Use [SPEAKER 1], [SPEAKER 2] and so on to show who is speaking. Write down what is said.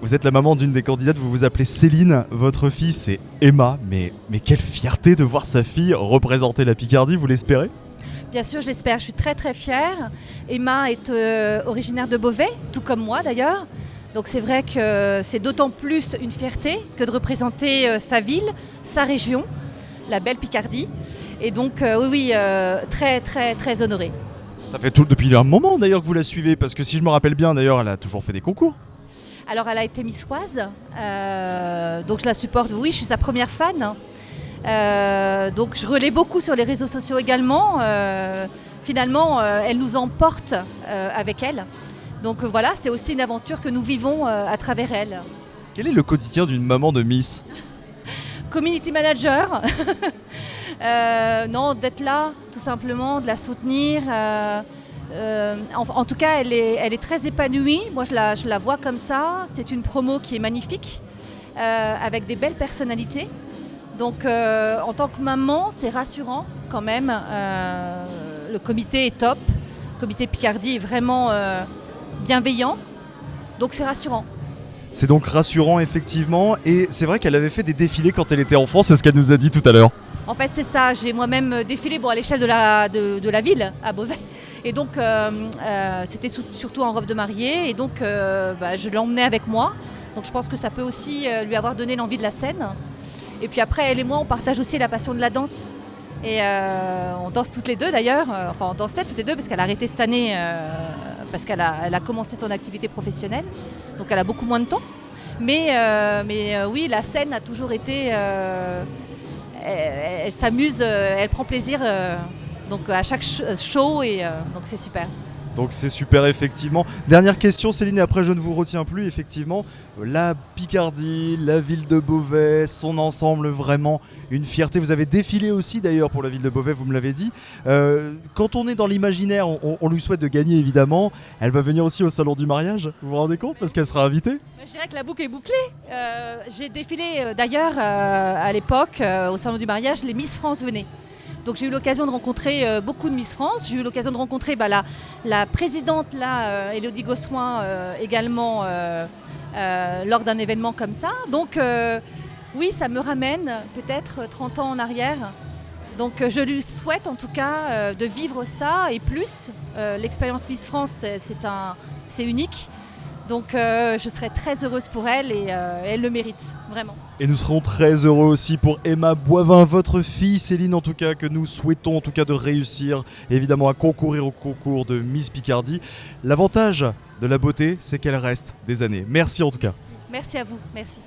[SPEAKER 1] Vous êtes la maman d'une des candidates, vous vous appelez Céline, votre fille c'est Emma, mais quelle fierté de voir sa fille représenter la Picardie, vous l'espérez?
[SPEAKER 2] Bien sûr, je l'espère. Je suis très très fière. Emma est originaire de Beauvais, tout comme moi d'ailleurs. Donc c'est vrai que c'est d'autant plus une fierté que de représenter sa ville, sa région, la belle Picardie. Et donc oui, très très très honorée.
[SPEAKER 1] Ça fait tout depuis un moment d'ailleurs que vous la suivez, parce que si je me rappelle bien d'ailleurs, elle a toujours fait des concours.
[SPEAKER 2] Alors elle a été Miss Oise, donc je la supporte. Oui, je suis sa première fan. Donc je relais beaucoup sur les réseaux sociaux également. Finalement, elle nous emporte avec elle. Donc voilà, c'est aussi une aventure que nous vivons à travers elle.
[SPEAKER 1] Quel est le quotidien d'une maman de Miss?
[SPEAKER 2] Community manager, non, d'être là, tout simplement, de la soutenir. En tout cas, elle est très épanouie. Moi, je la vois comme ça. C'est une promo qui est magnifique, avec des belles personnalités. Donc, en tant que maman, c'est rassurant quand même. Le comité est top. Le comité Picardie est vraiment bienveillant. Donc, c'est rassurant.
[SPEAKER 1] C'est donc rassurant effectivement, et c'est vrai qu'elle avait fait des défilés quand elle était enfant, c'est ce qu'elle nous a dit tout à l'heure.
[SPEAKER 2] En fait, c'est ça. J'ai moi-même défilé à l'échelle de la ville, à Beauvais. Et donc, c'était surtout en robe de mariée. Et donc, je l'ai emmenée avec moi. Donc, je pense que ça peut aussi lui avoir donné l'envie de la scène. Et puis après, elle et moi, on partage aussi la passion de la danse. Et on danse toutes les deux d'ailleurs. Enfin, on dansait toutes les deux parce qu'elle a arrêté cette année parce qu'elle a commencé son activité professionnelle. Donc, elle a beaucoup moins de temps. Mais oui, la scène a toujours été... elle s'amuse, elle prend plaisir donc à chaque show et donc c'est super.
[SPEAKER 1] Donc c'est super effectivement. Dernière question Céline, et après je ne vous retiens plus effectivement. La Picardie, la ville de Beauvais, son ensemble, vraiment une fierté. Vous avez défilé aussi d'ailleurs pour la ville de Beauvais, vous me l'avez dit. Quand on est dans l'imaginaire, on lui souhaite de gagner évidemment. Elle va venir aussi au salon du mariage, vous vous rendez compte, parce qu'elle sera invitée?
[SPEAKER 2] Je dirais que la boucle est bouclée. J'ai défilé d'ailleurs à l'époque au salon du mariage, les Miss France venaient. Donc j'ai eu l'occasion de rencontrer beaucoup de Miss France. J'ai eu l'occasion de rencontrer la présidente, Élodie Gossoin, également lors d'un événement comme ça. Donc oui, ça me ramène peut-être 30 ans en arrière. Donc je lui souhaite en tout cas de vivre ça et plus. L'expérience Miss France, c'est unique. Donc je serais très heureuse pour elle et elle le mérite, vraiment.
[SPEAKER 1] Et nous serons très heureux aussi pour Emma Boivin, votre fille Céline en tout cas, que nous souhaitons en tout cas de réussir évidemment à concourir au concours de Miss Picardie. L'avantage de la beauté, c'est qu'elle reste des années. Merci en tout cas.
[SPEAKER 2] Merci à vous, merci.